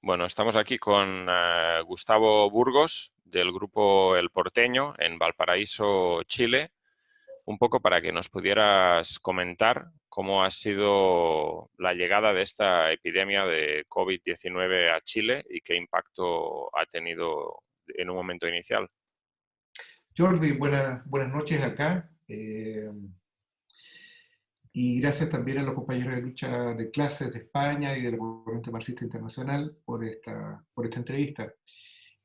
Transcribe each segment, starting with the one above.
Bueno, estamos aquí con Gustavo Burgos del grupo El Porteño en Valparaíso, Chile, un poco para que nos pudieras comentar cómo ha sido la llegada de esta epidemia de COVID-19 a Chile y qué impacto ha tenido en un momento inicial. Jordi, buenas noches acá. Y gracias también a los compañeros de lucha de clases de España y de la Corriente Marxista Internacional por esta entrevista.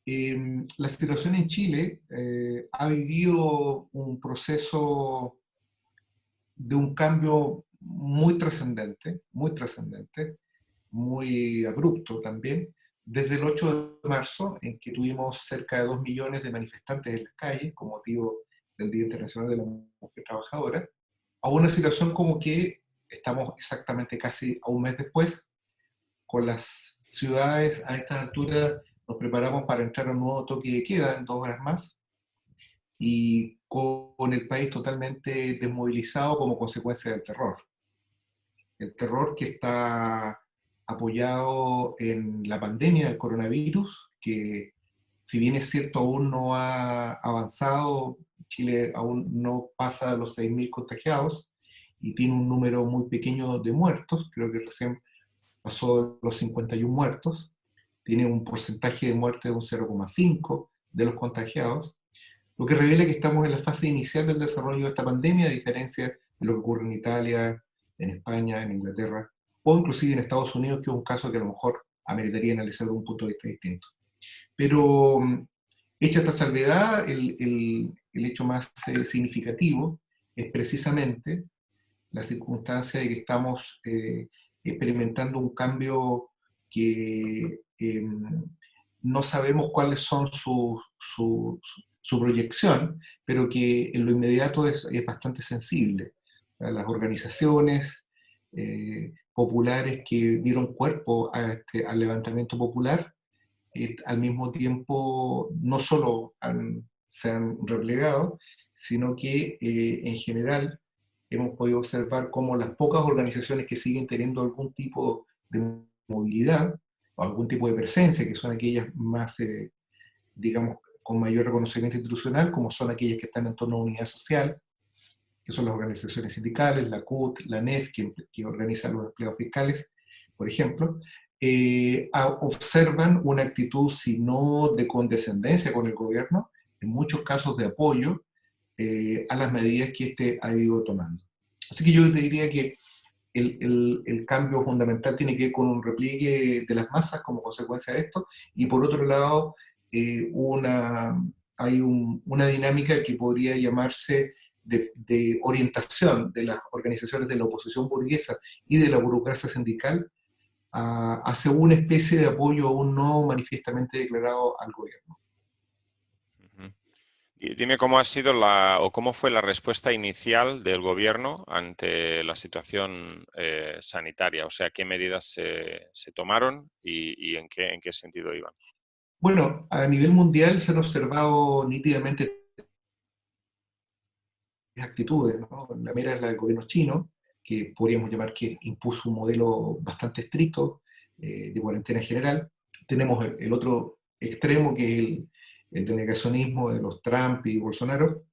La situación en Chile ha vivido un proceso de un cambio muy abrupto también, desde el 8 de marzo, en que tuvimos cerca de 2 millones de manifestantes en las calles con motivo del Día Internacional de la Mujer Trabajadora, a una situación como que estamos exactamente casi a un mes después, con las ciudades a esta altura nos preparamos para entrar a un nuevo toque de queda en 2 horas más, y con el país totalmente desmovilizado como consecuencia del terror. El terror que está apoyado en la pandemia del coronavirus, que si bien es cierto aún no ha avanzado, Chile aún no pasa los 6.000 contagiados y tiene un número muy pequeño de muertos, creo que recién pasó los 51 muertos, tiene un porcentaje de muerte de un 0,5 de los contagiados, lo que revela que estamos en la fase inicial del desarrollo de esta pandemia, a diferencia de lo que ocurre en Italia, en España, en Inglaterra, o inclusive en Estados Unidos, que es un caso que a lo mejor ameritaría analizar desde un punto de vista distinto. Pero hecha esta salvedad, el hecho más significativo es precisamente la circunstancia de que estamos experimentando un cambio que no sabemos cuáles son su proyección, pero que en lo inmediato es bastante sensible. Las organizaciones populares que dieron cuerpo al levantamiento popular, al mismo tiempo no solo se han replegado, sino que en general hemos podido observar cómo las pocas organizaciones que siguen teniendo algún tipo de movilidad o algún tipo de presencia, que son aquellas más, digamos, con mayor reconocimiento institucional, como son aquellas que están en torno a unidad social, que son las organizaciones sindicales, la CUT, la NEF, que organiza los empleados fiscales, por ejemplo, observan una actitud, si no de condescendencia con el gobierno, en muchos casos de apoyo a las medidas que éste ha ido tomando. Así que yo te diría que el cambio fundamental tiene que ver con un repliegue de las masas como consecuencia de esto, y por otro lado, hay una dinámica que podría llamarse de orientación de las organizaciones de la oposición burguesa y de la burocracia sindical hacia una especie de apoyo aún no manifiestamente declarado al gobierno. Ujú. Y dime cómo ha sido o cómo fue la respuesta inicial del gobierno ante la situación sanitaria, o sea, qué medidas se tomaron y en qué sentido iban. Bueno, a nivel mundial se han observado nítidamente actitudes, ¿no? La mera es la del gobierno chino, que podríamos llamar que impuso un modelo bastante estricto de cuarentena general. Tenemos el otro extremo, que es el del negacionismo de los Trump y Bolsonaro.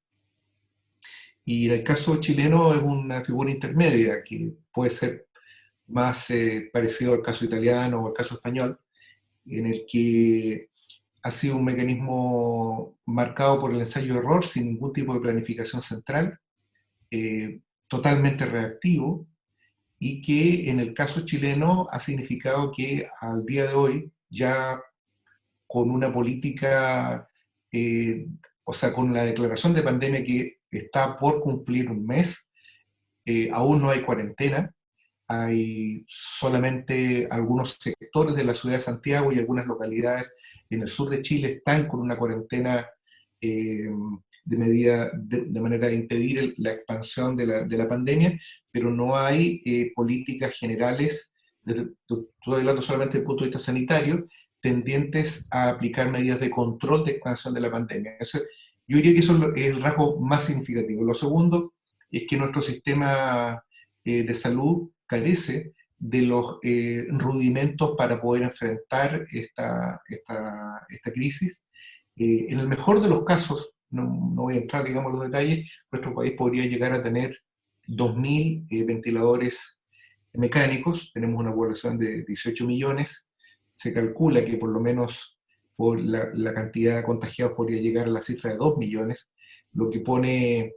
Y en el caso chileno es una figura intermedia, que puede ser más parecido al caso italiano o al caso español, en el que ha sido un mecanismo marcado por el ensayo-error, sin ningún tipo de planificación central, totalmente reactivo, y que en el caso chileno ha significado que al día de hoy, ya con una política, eh, o sea, con la declaración de pandemia que está por cumplir un mes, aún no hay cuarentena, hay solamente algunos sectores de la ciudad de Santiago y algunas localidades en el sur de Chile están con una cuarentena eh, de manera de impedir la expansión de la pandemia, pero no hay políticas generales, estoy hablando solamente desde el punto de vista sanitario, tendientes a aplicar medidas de control de expansión de la pandemia. Yo diría que eso es el rasgo más significativo. Lo segundo es que nuestro sistema de salud carece de los rudimentos para poder enfrentar esta crisis. En el mejor de los casos, no voy a entrar, digamos, en los detalles, nuestro país podría llegar a tener 2.000 ventiladores mecánicos. Tenemos una población de 18 millones, se calcula que por lo menos por la cantidad de contagiados podría llegar a la cifra de 2 millones, lo que pone,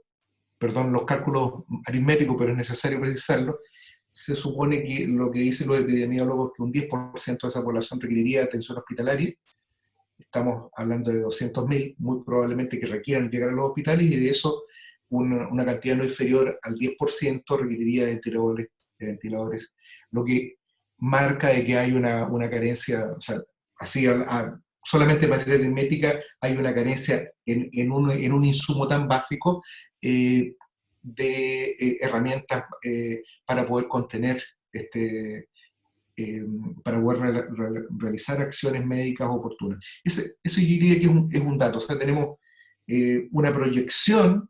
perdón los cálculos aritméticos, pero es necesario precisarlo. Se supone que lo que dicen los epidemiólogos es que un 10% de esa población requeriría atención hospitalaria. Estamos hablando de 200.000, muy probablemente que requieran llegar a los hospitales, y de eso una cantidad no inferior al 10% requeriría de ventiladores, lo que marca de que hay una carencia, o sea, así solamente de manera aritmética hay una carencia en un insumo tan básico, de herramientas para poder contener eh, para poder realizar acciones médicas oportunas. Eso yo diría que es un dato. O sea, tenemos una proyección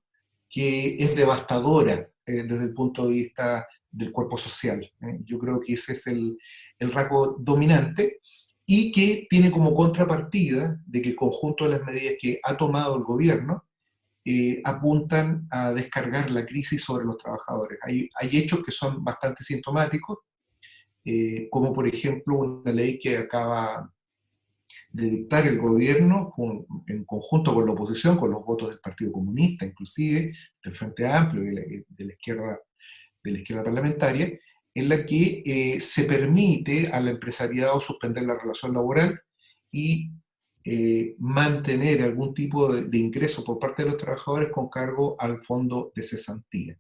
que es devastadora desde el punto de vista del cuerpo social. Yo creo que ese es el rasgo dominante, y que tiene como contrapartida de que el conjunto de las medidas que ha tomado el gobierno apuntan a descargar la crisis sobre los trabajadores. Hay hechos que son bastante sintomáticos, como por ejemplo una ley que acaba de dictar el gobierno en conjunto con la oposición, con los votos del Partido Comunista, inclusive del Frente Amplio y de la izquierda parlamentaria, en la que se permite al empresariado suspender la relación laboral y mantener algún tipo de ingreso por parte de los trabajadores con cargo al fondo de cesantía.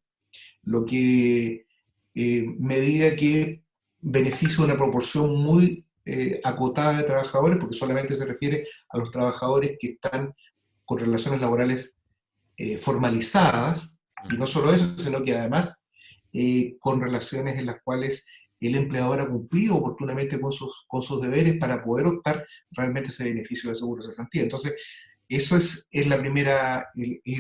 Lo que medida que beneficia una proporción muy acotada de trabajadores, porque solamente se refiere a los trabajadores que están con relaciones laborales formalizadas, y no solo eso, sino que además con relaciones en las cuales el empleador ha cumplido oportunamente con sus deberes para poder optar realmente ese beneficio de seguro de cesantía. Entonces, eso es el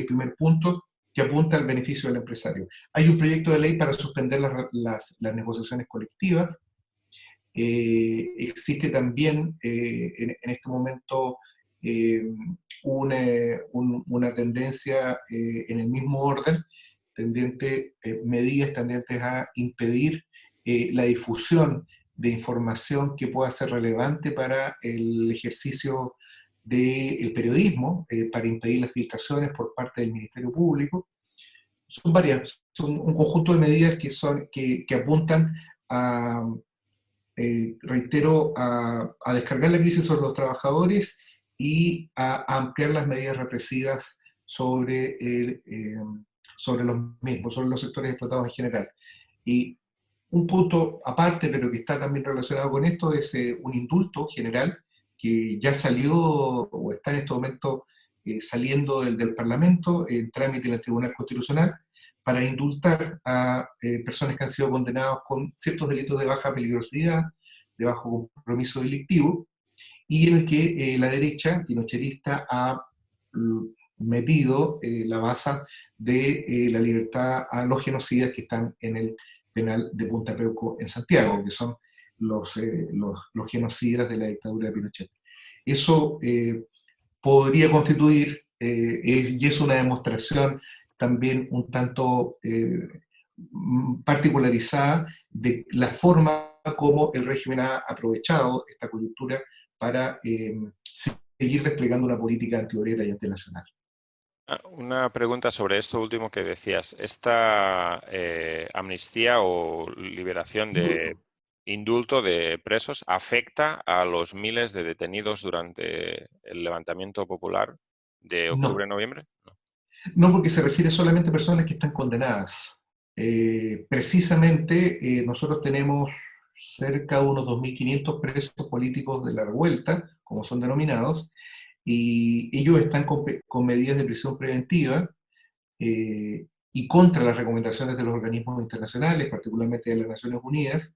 primer punto que apunta al beneficio del empresario. Hay un proyecto de ley para suspender las negociaciones colectivas. Existe también en este momento eh, una tendencia en el mismo orden, medidas tendentes a impedir la difusión de información que pueda ser relevante para el ejercicio del periodismo, para impedir las filtraciones por parte del Ministerio Público. Son un conjunto de medidas que apuntan a, reitero, a descargar la crisis sobre los trabajadores y a ampliar las medidas represivas sobre los mismos, sobre los sectores explotados en general. Y un punto aparte, pero que está también relacionado con esto, es un indulto general que ya salió o está en este momento saliendo del Parlamento en trámite en el Tribunal Constitucional, para indultar a personas que han sido condenadas con ciertos delitos de baja peligrosidad, de bajo compromiso delictivo, y en el que la derecha pinocherista ha metido la base de la libertad a los genocidas que están en el penal de Punta Peuco en Santiago, que son los genocidas de la dictadura de Pinochet. Eso podría constituir, y es una demostración también un tanto particularizada de la forma como el régimen ha aprovechado esta coyuntura para seguir desplegando una política antiobrera y antinacional. Una pregunta sobre esto último que decías. ¿Esta amnistía o liberación de indulto de presos afecta a los miles de detenidos durante el levantamiento popular de octubre-noviembre? No, porque se refiere solamente a personas que están condenadas. Precisamente nosotros tenemos cerca de unos 2.500 presos políticos de la revuelta, como son denominados, y ellos están con medidas de prisión preventiva y contra las recomendaciones de los organismos internacionales, particularmente de las Naciones Unidas,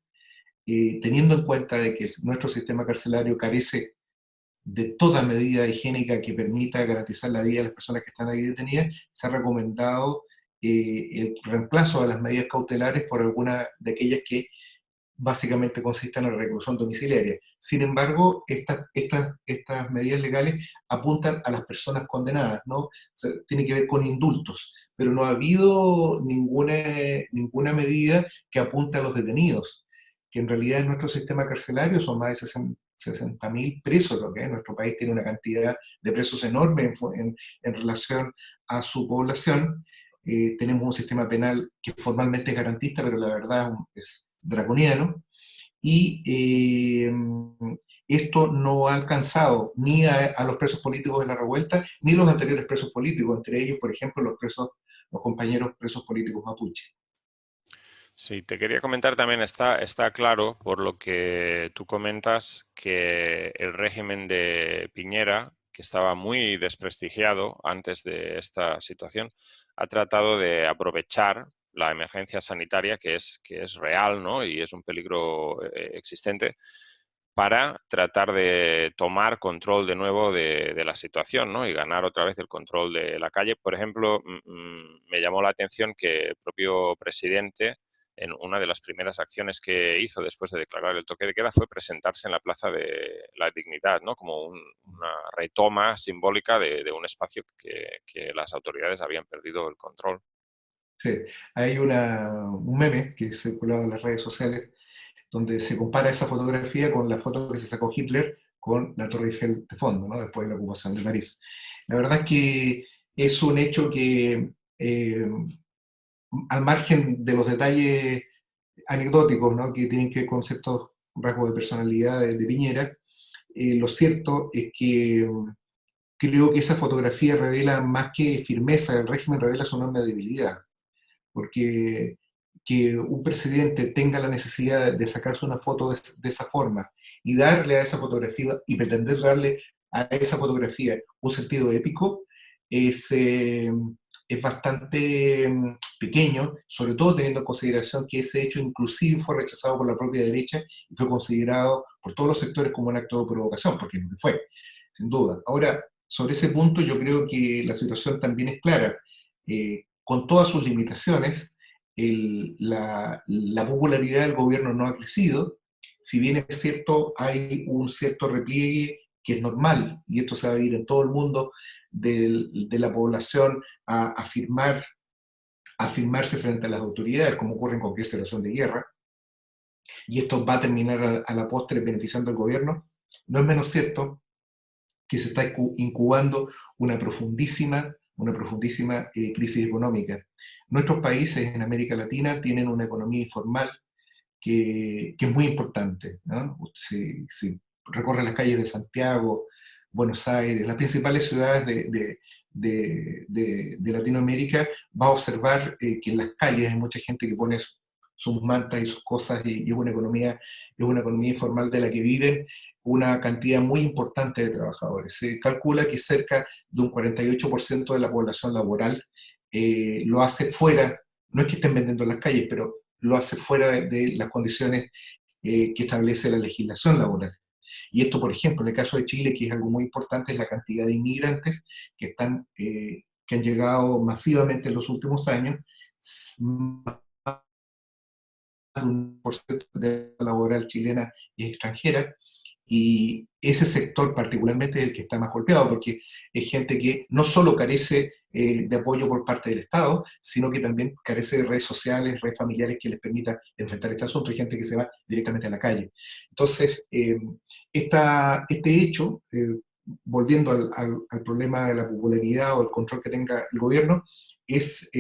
teniendo en cuenta de que nuestro sistema carcelario carece de toda medida higiénica que permita garantizar la vida de las personas que están ahí detenidas. Se ha recomendado el reemplazo de las medidas cautelares por alguna de aquellas que básicamente consiste en la reclusión domiciliaria. Sin embargo, estas medidas legales apuntan a las personas condenadas, ¿no? O sea, tiene que ver con indultos, pero no ha habido ninguna medida que apunte a los detenidos, que en realidad en nuestro sistema carcelario son más de 60.000 presos, lo que es. Nuestro país tiene una cantidad de presos enorme en relación a su población. Tenemos un sistema penal que formalmente es garantista, pero la verdad es draconiano, y esto no ha alcanzado ni a los presos políticos de la revuelta, ni los anteriores presos políticos, entre ellos, por ejemplo, los compañeros presos políticos mapuche. Sí, te quería comentar también, está claro por lo que tú comentas que el régimen de Piñera, que estaba muy desprestigiado antes de esta situación, ha tratado de aprovechar la emergencia sanitaria que es real, ¿no? Y es un peligro existente para tratar de tomar control de nuevo de la situación, ¿no? Y ganar otra vez el control de la calle. Por ejemplo, me llamó la atención que el propio presidente, en una de las primeras acciones que hizo después de declarar el toque de queda, fue presentarse en la Plaza de la Dignidad, ¿no? Como una retoma simbólica de un espacio que las autoridades habían perdido el control. Sí, hay un meme que circulaba en las redes sociales donde se compara esa fotografía con la foto que se sacó Hitler con la Torre Eiffel de fondo, ¿no? Después de la ocupación de París. La verdad es que es un hecho que, al margen de los detalles anecdóticos, ¿no? Que tienen que ver con ciertos rasgos de personalidad de Piñera, lo cierto es que creo que esa fotografía revela más que firmeza del régimen, revela su enorme debilidad, porque que un presidente tenga la necesidad de sacarse una foto de esa forma y darle a esa fotografía y pretender darle a esa fotografía un sentido épico es bastante pequeño, sobre todo teniendo en consideración que ese hecho inclusive fue rechazado por la propia derecha y fue considerado por todos los sectores como un acto de provocación, porque no fue, sin duda. Ahora, sobre ese punto yo creo que la situación también es clara. Con todas sus limitaciones, la popularidad del gobierno no ha crecido. Si bien es cierto, hay un cierto repliegue que es normal, y esto se va a vivir en todo el mundo, de la población a afirmarse frente a las autoridades, como ocurre en cualquier situación de guerra, y esto va a terminar a la postre beneficiando al gobierno. No es menos cierto que se está incubando una profundísima crisis económica. Nuestros países en América Latina tienen una economía informal que es muy importante, ¿no? Si recorre las calles de Santiago, Buenos Aires, las principales ciudades de Latinoamérica, va a observar que en las calles hay mucha gente que pone sus mantas y sus cosas, y es una economía informal de la que viven una cantidad muy importante de trabajadores. Se calcula que cerca de un 48% de la población laboral lo hace fuera, no es que estén vendiendo en las calles, pero lo hace fuera de las condiciones que establece la legislación laboral. Y esto, por ejemplo, en el caso de Chile, que es algo muy importante, es la cantidad de inmigrantes que han llegado masivamente en los últimos años. Más de un por ciento de la laboral chilena es extranjera, y ese sector particularmente es el que está más golpeado, porque es gente que no solo carece de apoyo por parte del Estado, sino que también carece de redes sociales, redes familiares que les permita enfrentar este asunto. Hay gente que se va directamente a la calle. Entonces, este hecho, volviendo al problema de la popularidad o el control que tenga el gobierno, es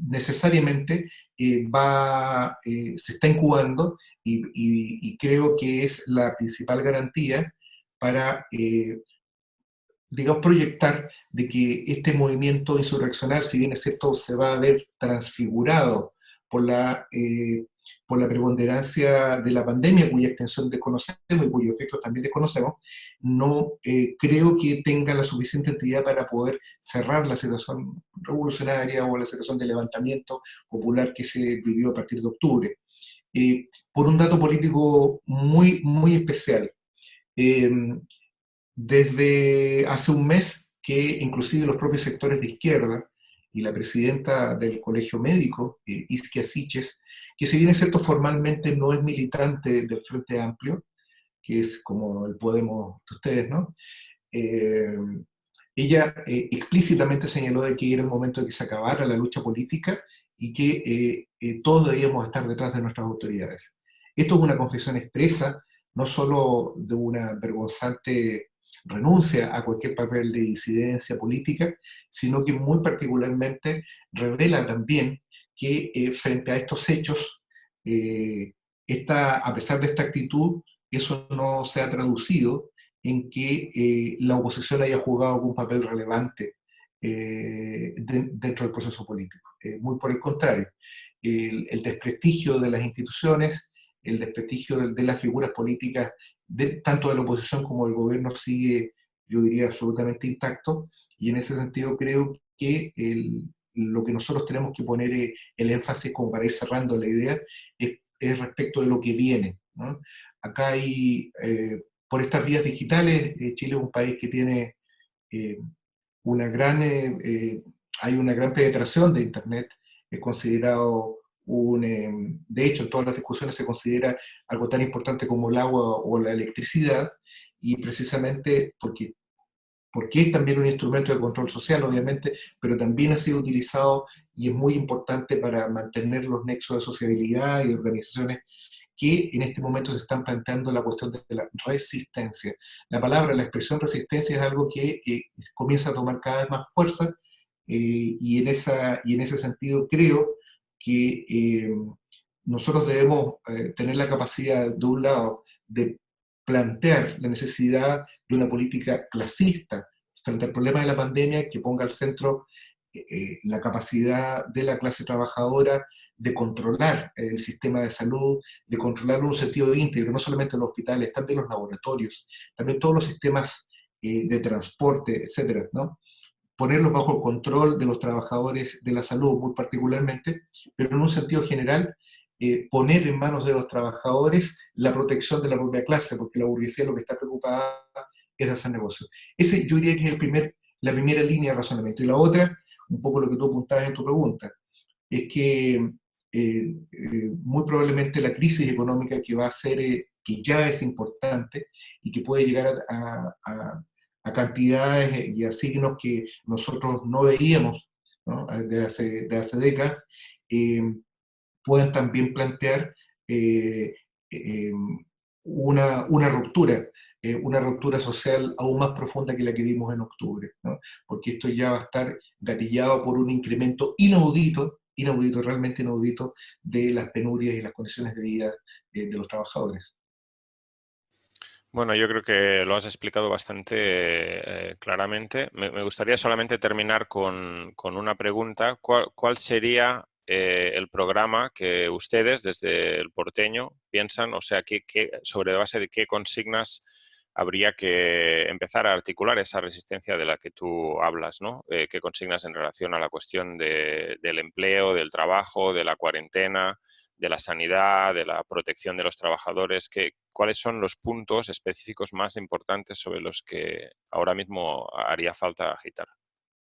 necesariamente se está incubando, y creo que es la principal garantía para, digamos, proyectar de que este movimiento insurreccional, si bien es cierto, se va a ver transfigurado por por la preponderancia de la pandemia, cuya extensión desconocemos y cuyos efectos también desconocemos, no creo que tenga la suficiente entidad para poder cerrar la situación revolucionaria o la situación de levantamiento popular que se vivió a partir de octubre. Por un dato político muy, muy especial. Eh, Desde hace un mes que inclusive los propios sectores de izquierda y la presidenta del Colegio Médico, Isquia Siches, que si bien es cierto formalmente no es militante del Frente Amplio, que es como el Podemos de ustedes, ¿no? Eh, Ella explícitamente señaló de que era el momento de que se acabara la lucha política y que todos debíamos estar detrás de nuestras autoridades. Esto es una confesión expresa, no solo de una vergonzante renuncia a cualquier papel de disidencia política, sino que muy particularmente revela también que frente a estos hechos, a pesar de esta actitud, eso no se ha traducido en que la oposición haya jugado algún papel relevante dentro del proceso político. Muy por el contrario, el desprestigio de las instituciones, el desprestigio de las figuras políticas, tanto de la oposición como del gobierno, sigue, yo diría, absolutamente intacto, y en ese sentido creo que lo que nosotros tenemos que poner el énfasis, como para ir cerrando la idea, es respecto de lo que viene, ¿no? Acá hay por estas vías digitales, Chile es un país que tiene eh, una gran, hay una gran penetración de Internet, es considerado de hecho en todas las discusiones se considera algo tan importante como el agua o la electricidad, y precisamente porque es también un instrumento de control social, obviamente, pero también ha sido utilizado y es muy importante para mantener los nexos de sociabilidad y de organizaciones que en este momento se están planteando la cuestión de la resistencia. La palabra, la expresión resistencia es algo que comienza a tomar cada vez más fuerza y en ese sentido creo que nosotros debemos tener la capacidad, de un lado, de plantear la necesidad de una política clasista frente al problema de la pandemia que ponga al centro la capacidad de la clase trabajadora de controlar el sistema de salud, de controlarlo en un sentido íntegro, no solamente los hospitales, también los laboratorios, también todos los sistemas de transporte, etcétera, ¿no? Ponerlos bajo el control de los trabajadores de la salud, muy particularmente, pero en un sentido general, poner en manos de los trabajadores la protección de la propia clase, porque la burguesía lo que está preocupada es de hacer negocios. Ese yo diría que es la primera línea de razonamiento. Y la otra, un poco lo que tú apuntabas en tu pregunta, es que muy probablemente la crisis económica que va a ser, que ya es importante y que puede llegar a cantidades y a signos que nosotros no veíamos, ¿no? De hace décadas, eh, pueden también plantear eh, eh, una ruptura social aún más profunda que la que vimos en octubre, ¿no? Porque esto ya va a estar gatillado por un incremento inaudito, inaudito, realmente inaudito, de las penurias y las condiciones de vida de los trabajadores. Bueno, yo creo que lo has explicado bastante claramente. Me gustaría solamente terminar con una pregunta. ¿Cuál sería el programa que ustedes desde el Porteño piensan, o sea, sobre la base de qué consignas habría que empezar a articular esa resistencia de la que tú hablas, ¿no? ¿Qué consignas en relación a la cuestión del empleo, del trabajo, de la cuarentena, de la sanidad, de la protección de los trabajadores? ¿Cuáles son los puntos específicos más importantes sobre los que ahora mismo haría falta agitar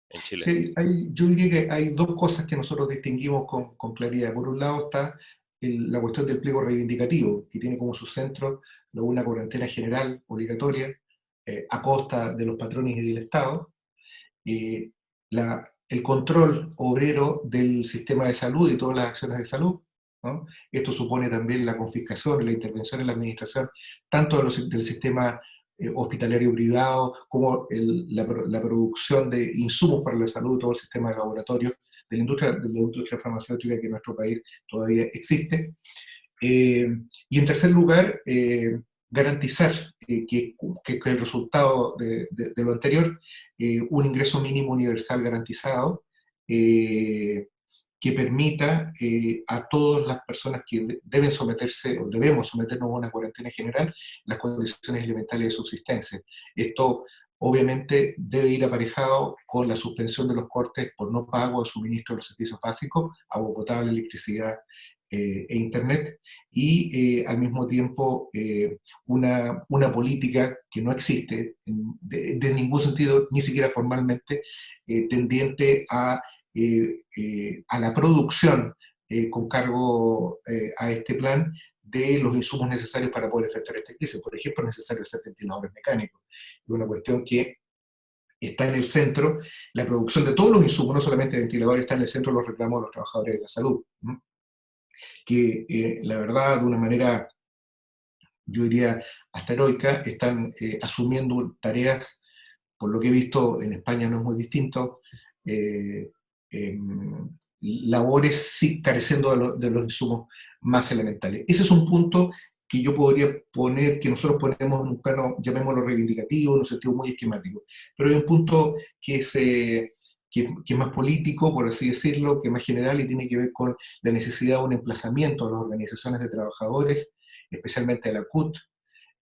en Chile? Sí, yo diría que hay dos cosas que nosotros distinguimos con claridad. Por un lado está la cuestión del pliego reivindicativo, que tiene como su centro una cuarentena general obligatoria a costa de los patrones y del Estado, eh, el control obrero del sistema de salud y todas las acciones de salud, ¿no? Esto supone también la confiscación y la intervención en la administración, tanto del sistema hospitalario privado, como la producción de insumos para la salud, todo el sistema de laboratorios, de la industria farmacéutica que en nuestro país todavía existe. Y en tercer lugar, garantizar que el resultado de lo anterior, un ingreso mínimo universal garantizado, que permita a todas las personas que deben someterse o debemos someternos a una cuarentena general las condiciones elementales de subsistencia. Esto obviamente debe ir aparejado con la suspensión de los cortes por no pago de suministro de los servicios básicos, agua potable, electricidad e internet, y al mismo tiempo una política que no existe de ningún sentido, ni siquiera formalmente, tendiente a a la producción con cargo a este plan de los insumos necesarios para poder enfrentar esta crisis. Por ejemplo, es necesario hacer ventiladores mecánicos. Es una cuestión que está en el centro, la producción de todos los insumos, no solamente de ventiladores, está en el centro de los reclamos de los trabajadores de la salud, ¿no? Que la verdad, de una manera, yo diría, hasta heroica, están asumiendo tareas, por lo que he visto en España no es muy distinto, eh, em, labores sí careciendo de los insumos más elementales. Ese es un punto que yo podría poner, que nosotros ponemos en un plano, llamémoslo reivindicativo, en un sentido muy esquemático. Pero hay un punto que es más político, por así decirlo, que es más general y tiene que ver con la necesidad de un emplazamiento de las organizaciones de trabajadores, especialmente a la CUT,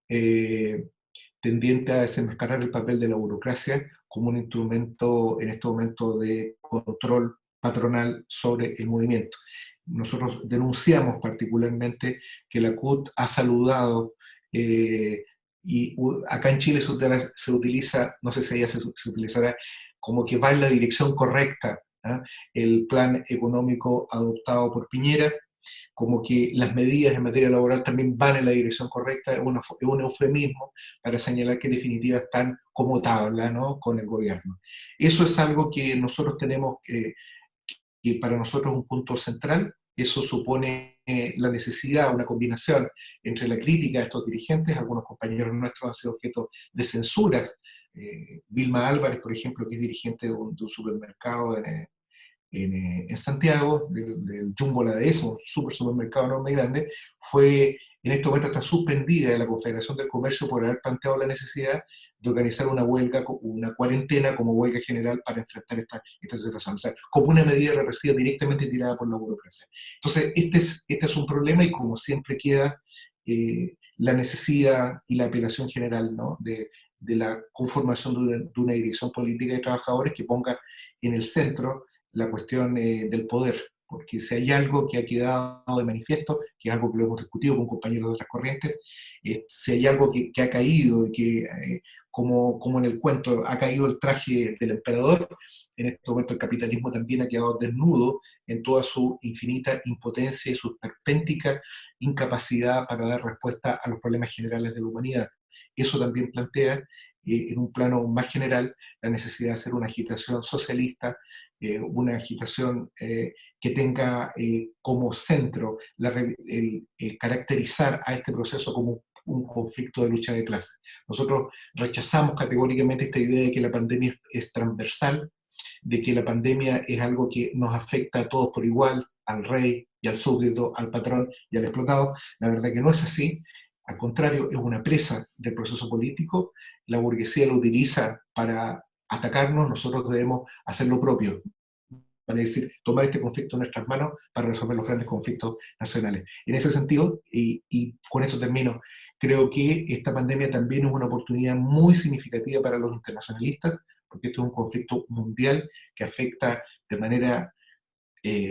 eh, tendiente a desenmascarar el papel de la burocracia como un instrumento en este momento de control patronal sobre el movimiento. Nosotros denunciamos particularmente que la CUT ha saludado, y acá en Chile se utiliza, no sé si allá se utilizará, como que va en la dirección correcta, ¿ah? El plan económico adoptado por Piñera, como que las medidas en materia laboral también van en la dirección correcta, es un eufemismo para señalar que en definitiva están como tabla, ¿no?, con el gobierno. Eso es algo que nosotros tenemos que para nosotros es un punto central. Eso supone la necesidad, una combinación entre la crítica de estos dirigentes, algunos compañeros nuestros han sido objeto de censuras. Vilma Álvarez, por ejemplo, que es dirigente de un supermercado en Santiago, del Jumbo La Dehesa, un supermercado enorme y grande, fue, en este momento está suspendida de la Confederación del Comercio por haber planteado la necesidad de organizar una huelga, una cuarentena como huelga general para enfrentar esta situación. O sea, como una medida represiva directamente tirada por la burocracia. Entonces, este es un problema y como siempre queda la necesidad y la apelación general, ¿no?, de la conformación de una dirección política de trabajadores que ponga en el centro la cuestión del poder, porque si hay algo que ha quedado de manifiesto, que es algo que lo hemos discutido con compañeros de otras corrientes, si hay algo que ha caído y que, como en el cuento, ha caído el traje del emperador, en este momento el capitalismo también ha quedado desnudo en toda su infinita impotencia y su esperpéntica incapacidad para dar respuesta a los problemas generales de la humanidad. Eso también plantea, en un plano más general, la necesidad de hacer una agitación socialista, una agitación que tenga como centro caracterizar a este proceso como un conflicto de lucha de clases. Nosotros rechazamos categóricamente esta idea de que la pandemia es transversal, de que la pandemia es algo que nos afecta a todos por igual, al rey y al súbdito, al patrón y al explotado. La verdad que no es así. Al contrario, es una presa del proceso político. La burguesía lo utiliza para atacarnos, nosotros debemos hacer lo propio, vale decir, tomar este conflicto en nuestras manos para resolver los grandes conflictos nacionales. En ese sentido, y con esto termino, creo que esta pandemia también es una oportunidad muy significativa para los internacionalistas, porque esto es un conflicto mundial que afecta de manera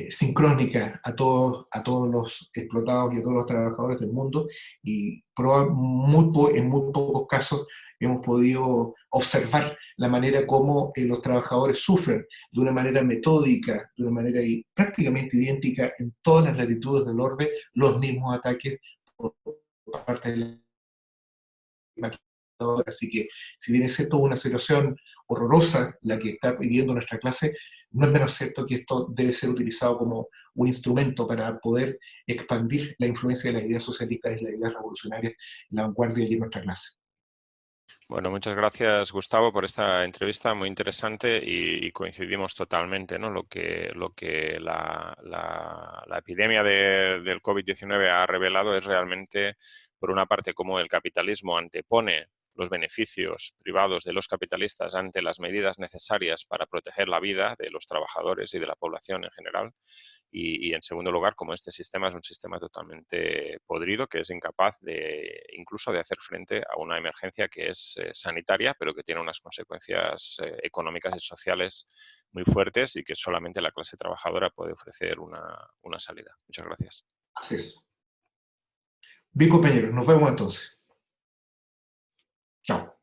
sincrónica a todos los explotados y a todos los trabajadores del mundo, y en muy pocos casos hemos podido observar la manera como los trabajadores sufren de una manera metódica, de una manera prácticamente idéntica en todas las latitudes del orbe, los mismos ataques por parte de la maquinadora. Así que, si bien es cierto una situación horrorosa la que está viviendo nuestra clase, no es menos cierto que esto debe ser utilizado como un instrumento para poder expandir la influencia de las ideas socialistas y las ideas revolucionarias en la vanguardia y en nuestra clase. Bueno, muchas gracias, Gustavo, por esta entrevista muy interesante y coincidimos totalmente, ¿no? Lo que la epidemia del COVID-19 ha revelado es realmente, por una parte, cómo el capitalismo antepone los beneficios privados de los capitalistas ante las medidas necesarias para proteger la vida de los trabajadores y de la población en general. Y en segundo lugar, como este sistema es un sistema totalmente podrido, que es incapaz incluso de hacer frente a una emergencia que es sanitaria, pero que tiene unas consecuencias económicas y sociales muy fuertes y que solamente la clase trabajadora puede ofrecer una salida. Muchas gracias. Así es. Bien, compañeros, nos vemos entonces. Chao.